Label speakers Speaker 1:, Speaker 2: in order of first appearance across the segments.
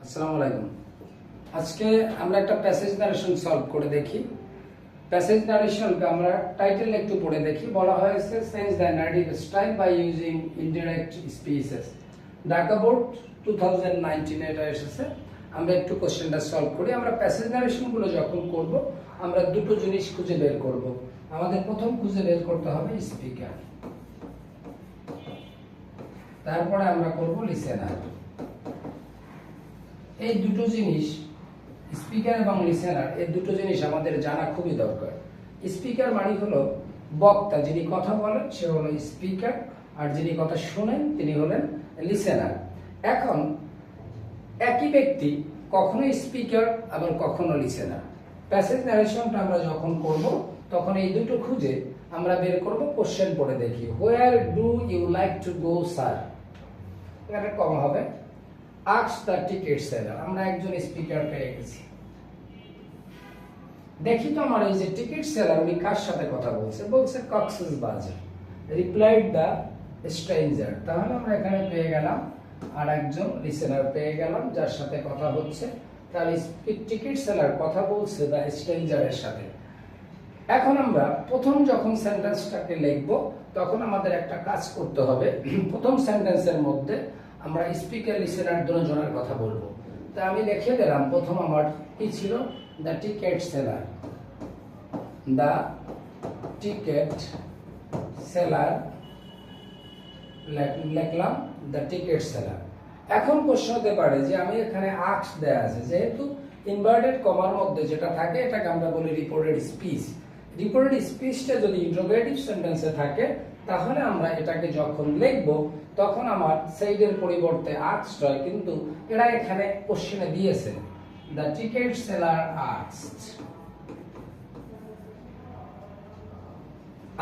Speaker 1: আসসালামু আলাইকুম। আজকে আমরা একটা প্যাসেজ নারেশন সলভ করে দেখি। প্যাসেজ নারেশনকে আমরা টাইটেল একটু পড়ে দেখি। বলা হয়েছে change the narrative style by using indirect speeches. Dhaka board 2019 এটা এসেছে। আমরা একটু কোশ্চেনটা সলভ করি। আমরা প্যাসেজ নারেশনগুলো যখন করব আমরা দুটো জিনিস খুঁজে বের করব। আমাদের প্রথম খুঁজে বের করতে হবে স্পিকার, তারপরে আমরা করব লিসেনার। এই দুটো জিনিস, স্পিকার এবং লিসেনার, এই দুটো জিনিস আমাদের জানা খুবই দরকার। স্পিকার মানে হলো বক্তা, যিনি কথা বলেন সে হলো স্পিকার, আর যিনি কথা শোনেন তিনি হলেন লিসেনার। এখন একই ব্যক্তি কখনো স্পিকার আবার কখনো লিসেনার। প্যাসেজ নারেশনটা আমরা যখন করব তখন এই দুটো খুঁজে আমরা বের করব। কোশ্চেন পড়ে দেখি। Where do you like to go sir, এখানে কম হবে। আস্ক দ্য টিকেট সেলার, আমরা একজন স্পিকার পেয়ে গেছি। দেখি তো আমার এই যে টিকেট সেলার উনি কার সাথে কথা বলছে, বলছে কক্সেস বাজার। রিপ্লাইড দ্য স্ট্রেঞ্জার, তাহলে আমরা এখানে পেয়ে গেলাম আর একজন লিসেনার পেয়ে গেলাম যার সাথে কথা হচ্ছে। তাহলে টিকেট সেলার কথা বলছে দ্য স্ট্রেঞ্জারের সাথে। এখন আমরা প্রথম যখন সেন্টেন্সটাকে লিখব তখন আমাদের একটা কাজ করতে হবে। প্রথম সেন্টেন্সের মধ্যে আমরা স্পিকার লিসেনার দুজনের কথা বলবো। তা আমি লিখে দিলাম, প্রথম আমার কি ছিল, the ticket seller. The ticket seller লিখলাম, দ্য টিকেট সেলার। এখন প্রশ্ন হতে পারে যে আমি এখানে আস্ক দেয়া আছে, যেহেতু ইনভার্টেড কমার মধ্যে যেটা থাকে এটাকে আমরা বলি রিপোর্টেড স্পিচ। রিপোর্টেড স্পিচটা যদি ইন্টারোগেটিভ সেন্টেন্সে থাকে তাহলে আমরা এটাকে যখন লিখব তখন আমার সেইডের পরিবর্তে আস্কড হয়, কিন্তু এরা এখানে কোশ্চেনে দিয়েছে the ticket seller asked.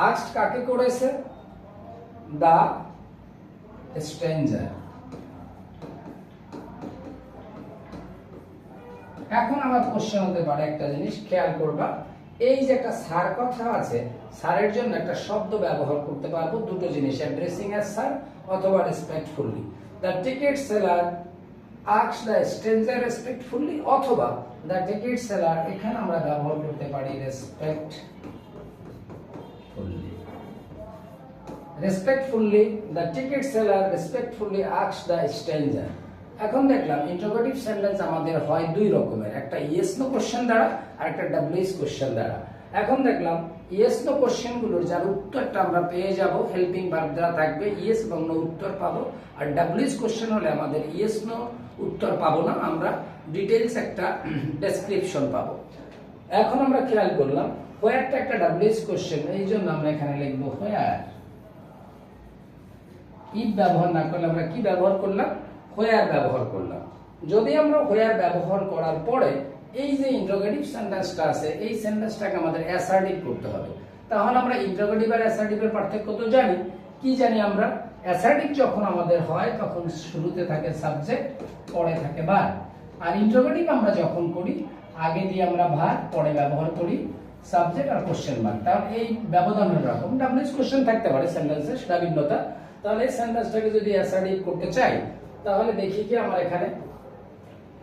Speaker 1: Asked কাকে করেছে? The stranger. এখন আমার কোশ্চেন হতে পারে একটা জিনিস খেয়াল করবা, এই যে একটা স্যার কথা আছে, স্যারের জন্য একটা শব্দ ব্যবহার করতে পারবো দুটো জিনিস, অ্যাড্রেসিং অ্যাজ স্যার অথবা respectfully. The ticket seller asked the stranger respectfully, অথবা দ্য টিকেট সেলার এখানে আমরা ব্যবহার করতে পারি respectfully. Respectfully, the ticket seller respectfully asked the stranger. এখন দেখলাম ইন্টারোগেটিভ সেন্টেন্স আমাদের হয় দুই রকমের, একটা ইয়েস নো কোশ্চেন দ্বারা আর একটা ডাব্লিউএস কোশ্চেন দ্বারা। এখন দেখলাম ইয়েস নো কোশ্চেনগুলোর যার উত্তরটা আমরা পেয়ে যাব হেল্পিং ভার্ব দ্বারা থাকবে, ইয়েস এবং নো উত্তর পাবো। আর ডাব্লিউএস কোশ্চেন হলে আমাদের ইয়েস নো উত্তর পাবো না, আমরা ডিটেইলস একটা ডেসক্রিপশন পাবো। এখন আমরা খেয়াল করলাম হোয়ারটা একটা ডাব্লিউএস কোশ্চেন, এই জন্য আমরা এখানে লিখবো হোয়ার। ইফ ব্যবহার না করলে আমরা কি ব্যবহার করলাম? হোয়ার ব্যবহার করলাম। যদি আমরা হোয়ার ব্যবহার করার পরে এই যে ইন্টারোগেটিভ সেন্টেন্সটা আছে এই সেন্টেন্সটাকে আমাদের অ্যাসার্টিভ করতে হবে। তাহলে আমরা ইন্টারোগেটিভ আর অ্যাসার্টিভের পার্থক্য তো জানি। কি জানি আমরা? অ্যাসার্টিভ যখন আমাদের হয় তখন শুরুতে থাকে সাবজেক্ট, পরে থাকে ভার্ব। আর ইন্টারোগেটিভ আমরা যখন করি আগে দিয়ে আমরা ভার্ব, পরে ব্যবহার করি সাবজেক্ট আর কোশ্চেন মার্ক। তাহলে এই ব্যবধানের রকম ডাব্লিউএস কোশ্চেন থাকতে পারে সেন্টেন্সের, সেটা ভিন্নতা। তাহলে এই সেন্টেন্সটাকে যদি অ্যাসার্টিভ করতে চাই তাহলে দেখি কি আমার এখানে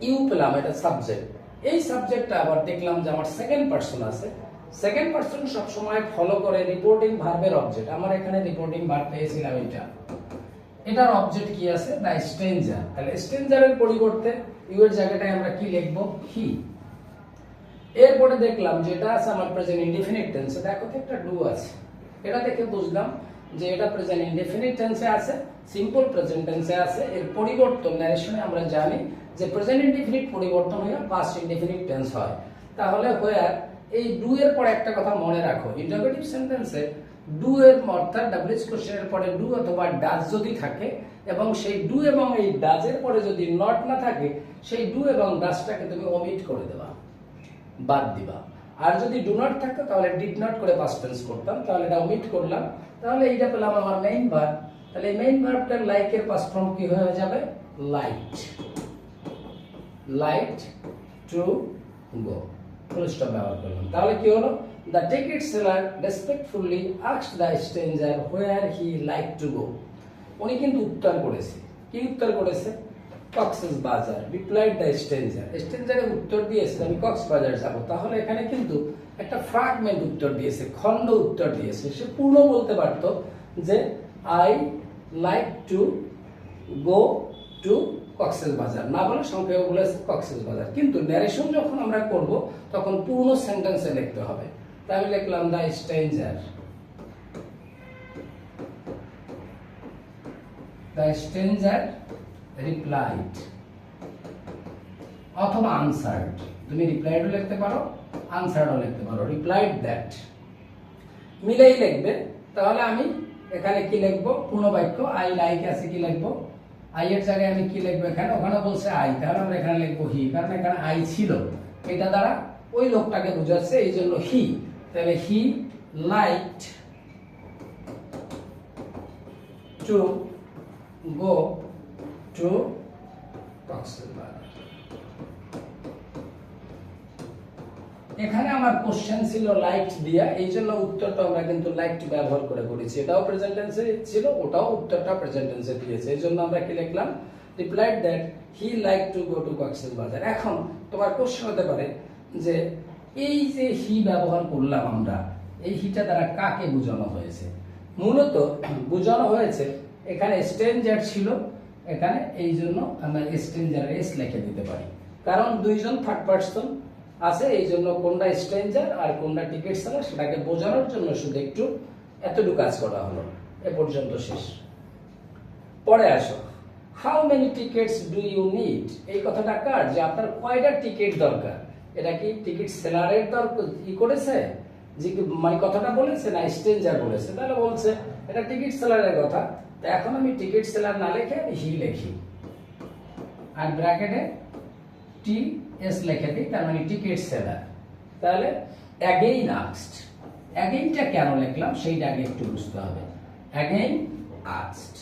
Speaker 1: ইউ পেলাম, এটা সাবজেক্ট। এই সাবজেক্টটা আবার দেখলাম যে আমার সেকেন্ড পারসন আছে। সেকেন্ড পারসন সব সময় ফলো করে রিপোর্টিং ভার্বের অবজেক্ট। আমার এখানে রিপোর্টিং ভার্ব পেয়েছিলাম এটা। এটার অবজেক্ট কি আছে? The stranger. তাহলে স্ট্রেঞ্জারের পরিবর্তে ইউ এর জায়গাটায় আমরা কি লিখব? হি। এরপরে দেখলাম যেটা আছে আমার প্রেজেন্ট ইনডিফিনিট টেন্সে, দেখো তো একটা ডু আছে। এটা দেখে বুঝলাম যে এটা প্রেজেন্ট ইনডিফিনিট টেন্সে আছে, সিম্পল প্রেজেন্ট টেন্সে আছে। এর পরিবর্তন ন্যারেশনে আমরা জানি যে প্রেজেন্ট ইনডিফিনিট পরিবর্তন হয়ে পাস্ট ইনডিফিনিট টেন্স হয়। তাহলে হোয়ার, এই ডু এর পরে একটা কথা মনে রাখো, ইন্টারোগেটিভ সেন্টেন্সে ডু এর অর্থাৎ ডাব্লিউএস কোশ্চেনের পরে ডু অথবা ডাজ যদি থাকে এবং সেই ডু এবং এই ডাজের পরে যদি নট না থাকে, সেই ডু এবং ডাজটাকে তুমি ওমিট করে দেবা, বাদ দিবা। আর যদি ডু নট থাকে তাহলে ডিড নট করে পাস্ট টেন্স করতাম, তাহলে এটা ওমিট করলাম। তাহলে এইটা পেলাম আমার মেইন ভার্ব। তাহলে এই মেইন ভার্বটার লাইক এর পাস্ট ফর্ম কি হয়ে যাবে? Light. Light to go, full stop ব্যবহার করলাম। তাহলে কি হলো? The ticket seller respectfully asked the stranger where he like to গো। উনি কিন্তু উত্তর করেছে। কি উত্তর করেছে? কক্সেস বাজার, রিপ্লাইড দ্য স্ট্রেঞ্জার। স্ট্রেঞ্জারের উত্তর দিয়েছে আমি কক্সবাজার যাব, তাহলে এখানে কিন্তু একটা ফ্র্যাগমেন্ট উত্তর দিয়েছে, খণ্ড উত্তর দিয়েছে। সে পূর্ণ বলতে পারতো যে I like to go to Cox's বাজার, না বলে সংক্ষেপে বলেছে কক্সেস বাজার। কিন্তু ন্যারেশন যখন আমরা করব তখন পূর্ণ সেন্টেন্সে লিখতে হবে। তাই আমি লিখলাম the stranger, the stranger replied, অথবা আনসার্ড। তুমি রিপ্লাইডও লিখতে পারো, আনসার্ডও লিখতে পারো। রিপ্লাইড দ্যাট মিলেই লিখবে। তাহলে আমি এখানে কি লিখবো? পূর্ণ বাক্য আই লাইক আছে, কি লিখবো? আই এর জায়গায় আমি কি লিখবো? এখানে ওখানে বলছে আই, তাহলে আমরা এখানে লিখবো হি, কারণ এখানে আই ছিল। এটা দ্বারা ওই লোকটাকে বোঝাচ্ছে, এই জন্য হি। তাহলে হি liked to go to Cox's Bazar. এখানে আমার কোশ্চেন ছিল লাইক দিয়া, এই জন্য উত্তরটা আমরা কিন্তু লাইক ব্যবহার করে করেছি। এটাও প্রেজেন্ট টেন্সে ছিল, ওটাও উত্তরটা প্রেজেন্ট টেন্সে দিয়েছে। এই জন্য আমরা কি লিখলাম? Replied that he like to go to Cox's Bazar. এখন তোমার কোশ্চেন হতে পারে যে এই যে হি ব্যবহার করলাম আমরা, এই হিটা দ্বারা কাকে বোঝানো হয়েছে? মূলত বোঝানো হয়েছে এখানে স্ট্রেঞ্জার ছিল, এখানে এই জন্য আমরা স্ট্রেঞ্জার এস লিখে দিতে পারি, কারণ দুইজন থার্ড পারসন আছে, এই জন্য কোনটা স্ট্রেঞ্জার আর কোনটা টিকিট সেলার সেটাকে বোঝানোর জন্য শুধু একটু এতটুকু কাজ করা হলো। এ পর্যন্ত শেষ। পরে আসো, how many tickets do you need. এই কথাটা কার? যে আপনার কয়টা টিকিট দরকার। এটা কি টিকিট সেলারের দরকার ই করেছে, যে মানে কথাটা বলেছে, না স্ট্রেঞ্জার বলেছে? তাহলে বলছে এটা টিকিট সেলারের কথা। তো এখন আমি টিকিট সেলার না লিখে আমি হি লিখি, আর ব্র্যাকেটে টি এস লিখে দিই, তার মানে টিকিট সেলার। তাহলে অ্যাগেইন আস্কড, অ্যাগেইনটা কেন লিখলাম সেইটা আগে একটু বুঝতে হবে। অ্যাগেইন আস্কড,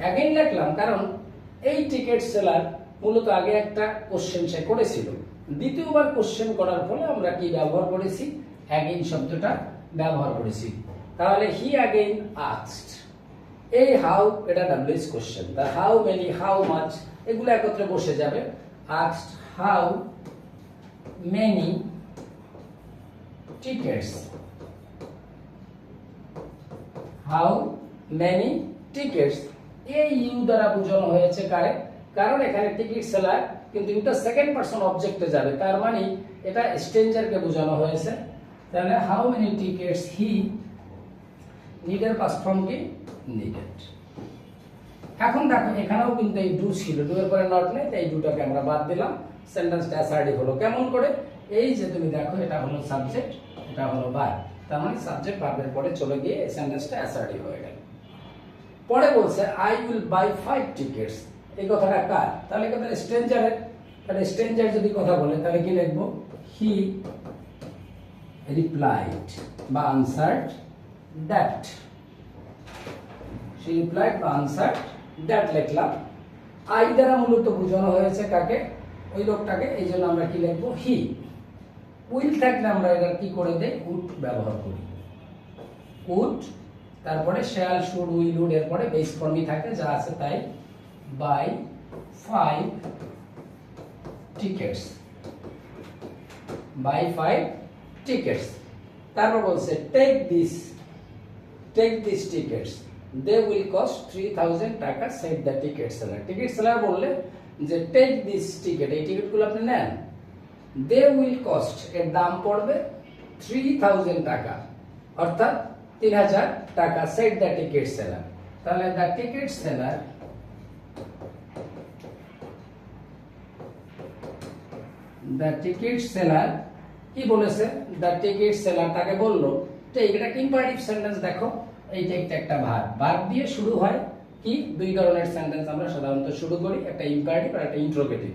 Speaker 1: অ্যাগেইন লিখলাম কারণ এই টিকিট সেলার মূলত আগে একটা কোশ্চেন সে করেছিল, দ্বিতীয়বার কোশ্চেন করার ফলে আমরা কি ব্যবহার করেছি? অ্যাগেইন শব্দটা ব্যবহার করেছি। তাহলে হি অ্যাগেইন আস্কড। এই হাউ এটা W S question, the how many, how much এগুলো একত্রে বসে যাবে। asked how many tickets, how many tickets। এই ইউ দ্বারা বোঝানো হয়েছে কারে? কারণ এখানে টিকিট সেলার, কিন্তু এটা সেকেন্ড পারসন অবজেক্টে যাবে, তার মানে এটা স্ট্রেঞ্জারকে বোঝানো হয়েছে। তাহলে হাউ মেনি টিকেটস হি নিডের পাস্ট ফর্ম কি? নিডেড। এখন দেখো এখানেও কিন্তু এই ডু ছিল, ডু এর পরে নট নেই, তাই এই ডুটাকে আমরা বাদ দিলাম। সেন্টেন্সটা অ্যাসার্টিভ হলো। কেমন করে? এই যে তুমি দেখো এটা হলো সাবজেক্ট, এটা হলো ভার্ব, তার মানে সাবজেক্ট ভার্বের পরে চলে গিয়ে এই সেন্টেন্সটা অ্যাসার্টিভ হয়ে গেল। পরে বলছে আই উইল বাই 5 টিকেটস। এই কথাটা কার? তাহলে কথা স্ট্রেঞ্জারের। তাহলে স্ট্রেঞ্জার যদি কথা বলে তাহলে কি লিখবো? হি রিপ্লাইড বা আনসার্ড দ্যাট, she replied বা আনসার্ড দ্যাট লিখলাম। আই দ্বারা মূলত বোঝানো হয়েছে কাকে? ওই লোকটাকে, এই জন্য আমরা কি লিখবো? হি। উইল থাকলে আমরা এটা কি করে দেই? উড ব্যবহার করি। উড, তারপরে শ্যাল, শুড, উইল, উড এর পরে বেস ফর্মই থাকে, যা আছে তাই। Buy 5 tickets, buy 5 tickets. তারপর বলছে take this tickets, they will cost 3000 taka, said the ticket seller। Ticket seller বললে যে টেক দিস টিকেট, এই টিকিটগুলো আপনি নেন। they will cost, এর দাম পড়বে 3000 টাকা, অর্থাৎ 3000 taka, said the ticket seller। তাহলে the ticket seller কি বলেছে? the ticket seller তাকে বললো, তো এটা কি ইম্পারেটিভ সেন্টেন্স। দেখো এইটা একটা ভার্ব দিয়ে শুরু হয়। কি দুই ধরনের সেন্টেন্স আমরা সাধারণত শুরু করি, একটা ইম্পারেটিভ আর একটা ইন্টারোগেটিভ।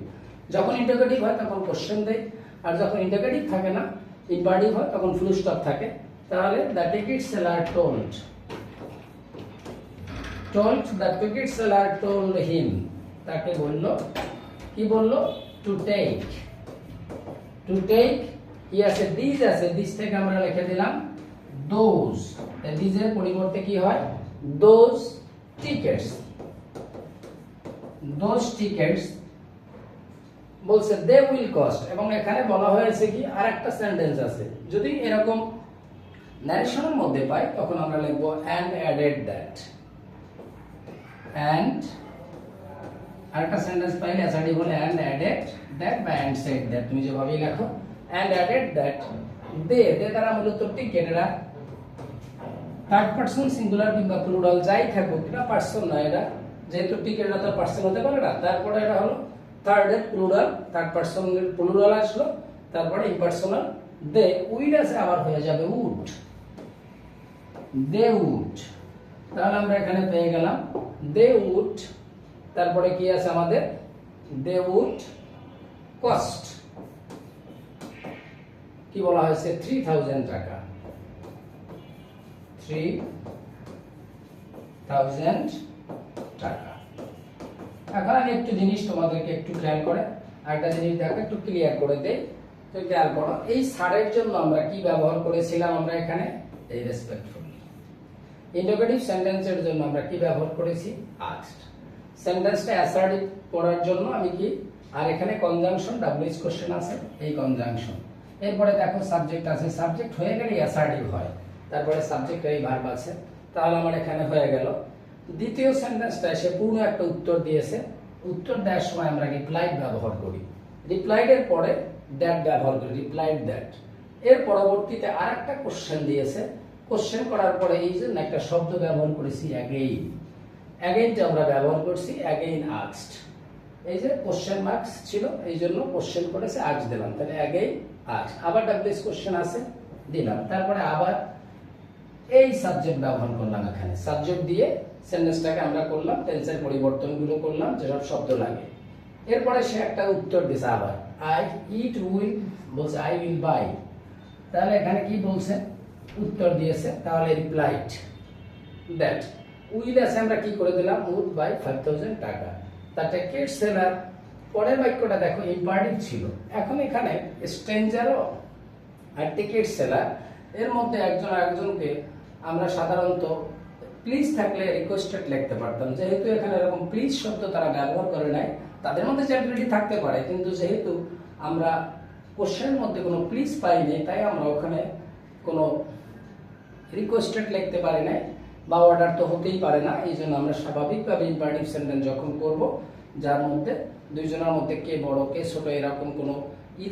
Speaker 1: যখন ইন্টারোগেটিভ হয় তখন কোশ্চেন দেই, আর যখন ইন্টারোগেটিভ থাকে না, ইম্পারেটিভ হয়, তখন ফুল স্টপ থাকে। তাহলে the ticket seller told the ticket seller told him, তাকে বলল, কি বলল? টু টেক কি আছে? দিস আছে, দিস থেকে আমরা লিখে দিলাম দোজ। দিসের পরিবর্তে কি হয়? দোজ টিকেটস, দোজ টিকেটস বলছে দে উইল কস্ট, এবং এখানে বলা হয়েছে কি আরেকটা সেন্টেন্স আছে, যদি এরকম ন্যারেশনের মধ্যে পাই তখন আমরা লিখব অ্যান্ড অ্যাডেড দ্যাট, অ্যান্ড আরেকটা সেন্টেন্স পাইলে এসআরডি বলে অ্যান্ড অ্যাডেড দ্যাট বা অ্যান্ড সেড দ্যাট, তুমি যেভাবেই লেখো অ্যান্ড অ্যাডেড দ্যাট দে দ্বারা মূলত টিকেটরা থার্ড পারসন সিঙ্গুলার কিংবা প্লুরাল যাই থাকুক, এটা পারসন না, এটা যেহেতু টিকেটরা তো পারসন হতে পারে না, তারপরে এটা হলো থার্ড এর প্লুরাল, থার্ড পারসনের প্লুরাল আসলো, তারপরে ইম্পারসনাল দে, উইড আছে আবার হয়ে যাবে উড, দে উড। তাহলে আমরা এখানে পেয়ে গেলাম দে উড, তারপরে কি আছে আমাদের দে উড কস্ট, কি বলা হয়েছে 3000 টাকা, 3000 টাকা। এখন আমি একটু জিনিস তোমাদেরকে একটু খেয়াল করে আরেকটা জিনিস দেখো, একটু ক্লিয়ার করে দেই, তো খেয়াল করো এই সারের জন্য আমরা কি ব্যবহার করেছিলাম, আমরা এখানে এই রেসপেক্টফুলি। ইন্টারোগেটিভ সেন্টেন্সের জন্য আমরা কি ব্যবহার করেছি আস্কড। সেন্টেন্সটা অ্যাসার্টিভ করার জন্য আমি কি, আর এখানে কনজাংশন ডাব্লিউএইচ কোশ্চেন আছে, এই কনজাংশন। এরপরে দেখো সাবজেক্ট আছে, সাবজেক্ট হয়ে গেলে অ্যাসার্টিভ হয়, তারপরে সাবজেক্টের এই ভার্ব আছে, তাহলে আমার এখানে হয়ে গেল। দ্বিতীয় সেন্টেন্সটা এসে পূর্ণ একটা উত্তর দিয়েছে, উত্তর দেওয়ার সময় আমরা রিপ্লাইড ব্যবহার করি, রিপ্লাইড এর পরে দ্যাট ব্যবহার করি, রিপ্লাইড দ্যাট। এর পরবর্তীতে আরেকটা কোশ্চেন দিয়েছে, কোশ্চেন করার পরে এই জন্য একটা শব্দ ব্যবহার করেছি অ্যাগেইন, অ্যাগেইনটা আমরা ব্যবহার করছি অ্যাগেইন আস্কড, এই যে কোশ্চেন মার্কস ছিল এই জন্য কোশ্চেন করেছে আস্ক দিলাম, তাহলে অ্যাগেইন আস্ক, আবার ডাব্লিউএইচ কোশ্চেন আছে দিলাম, তারপরে আবার এই সাবজেক্ট ব্যবহার করলাম, এখানে সাবজেক্ট দিয়ে সেন্টেন্সটাকে আমরা করলাম, টেন্সের পরিবর্তনগুলো করলাম যেসব শব্দ লাগে। এরপরে সে একটা উত্তর দিছে আবার, আই ইট উইল বলছে আই উইল বাই, তাহলে এখানে কি বলছে উত্তর দিয়েছে, তাহলে রিপ্লাইড দ্যাট। উইল আছে আমরা কি করে দিলাম উড বাই 5000 টাকা, তার টিকেট সেলার। পরের বাক্যটা দেখো ইম্পারেটিভ ছিল, এখন এখানে স্ট্রেঞ্জারও আর টিকেট সেলার এর মধ্যে একজন আরেকজনকে আমরা সাধারণত প্লিজ থাকলে রিকোয়েস্টেড লিখতে পারতাম, যেহেতু এখানে এরকম প্লিজ শব্দ তারা ব্যবহার করে নাই, তাদের মধ্যে চ্যারিটি থাকতে পারে, কিন্তু যেহেতু আমরা কোশ্চেনের মধ্যে কোনো প্লিজ পাইনি, তাই আমরা ওখানে কোনো রিকোয়েস্টেড লিখতে পারি নাই, বা অর্ডার তো হতেই পারে না, এই জন্য আমরা স্বাভাবিকভাবে ইম্পারেটিভ সেন্টেন্স যখন করব যার মধ্যে দুইজনের মধ্যে কে বড় কে ছোট এরকম কোনো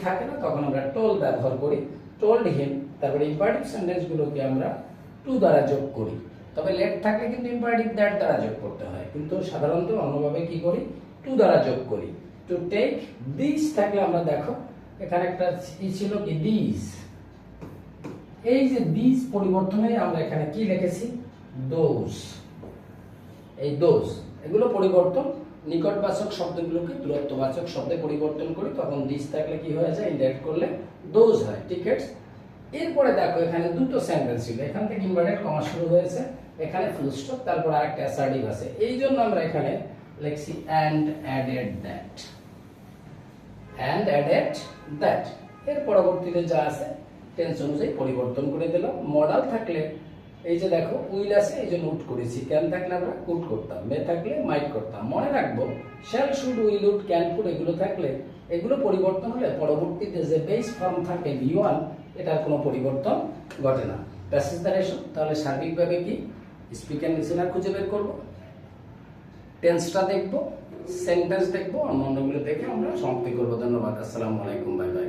Speaker 1: থাকে না, তখন আমরা টোল ব্যবহার করি, টোল্ড হিম। তারপরে ইম্পারেটিভ সেন্টেন্সগুলোকে আমরা টু দ্বারা যোগ করি, তবে লেট থাকলে কিন্তু ইম্পারেটিভ দ্যাট দ্বারা যোগ করতে হয়, কিন্তু সাধারণত অন্যভাবে কি করি টু দ্বারা যোগ করি। টু টেক দিস থাকলে আমরা দেখো এখানে একটা ছিল কি দিস, এই যে দিস পরিবর্তনে আমরা এখানে কি লিখেছি দোজ, এই দোজ এগুলো পরিবর্তন, নিকটবাচক শব্দগুলোকে দূরত্ববাচক শব্দে পরিবর্তন করি, তখন দিস থাকলে কি হয়ে যায় ইনডাইরেক্ট করলে দোজ হয়, টিকেটস। এরপরে দেখো এখানে দুটো সেন্টেন্স ছিল, এখান থেকে ইনভার্টেড কমা শুরু হয়েছে, এখানে ফুল স্টপ, তারপর আরেকটা অ্যাসার্টিভ আছে, এই জন্য আমরা এখানে লিখছি and added that, and added that. এর পরবর্তীতে যা আছে টেন্স অনুযায়ী পরিবর্তন করে দিলাম। মডাল থাকলে এই যে দেখো উইল আছে এই জন্য উড করেছি, ক্যান থাকলে আমরা কুড করতাম, মে থাকলে মাইট করতাম। মনে রাখবো shall should will would can could এগুলো থাকলে এগুলো পরিবর্তন হলে পরবর্তীতে যে বেস ফর্ম থাকে V1 এটার কোনো পরিবর্তন ঘটে না। প্যাসেজ দ্বারেশন তাহলে সার্বিকভাবে কি স্পিক এন্ড লিসেনার খুঁজে বের করবো, টেন্সটা দেখবো, সেন্টেন্স দেখবো, অন্যান্যগুলো দেখে আমরা সমাপ্তি করবো। ধন্যবাদ, আসসালামু আলাইকুম, বাই বাই।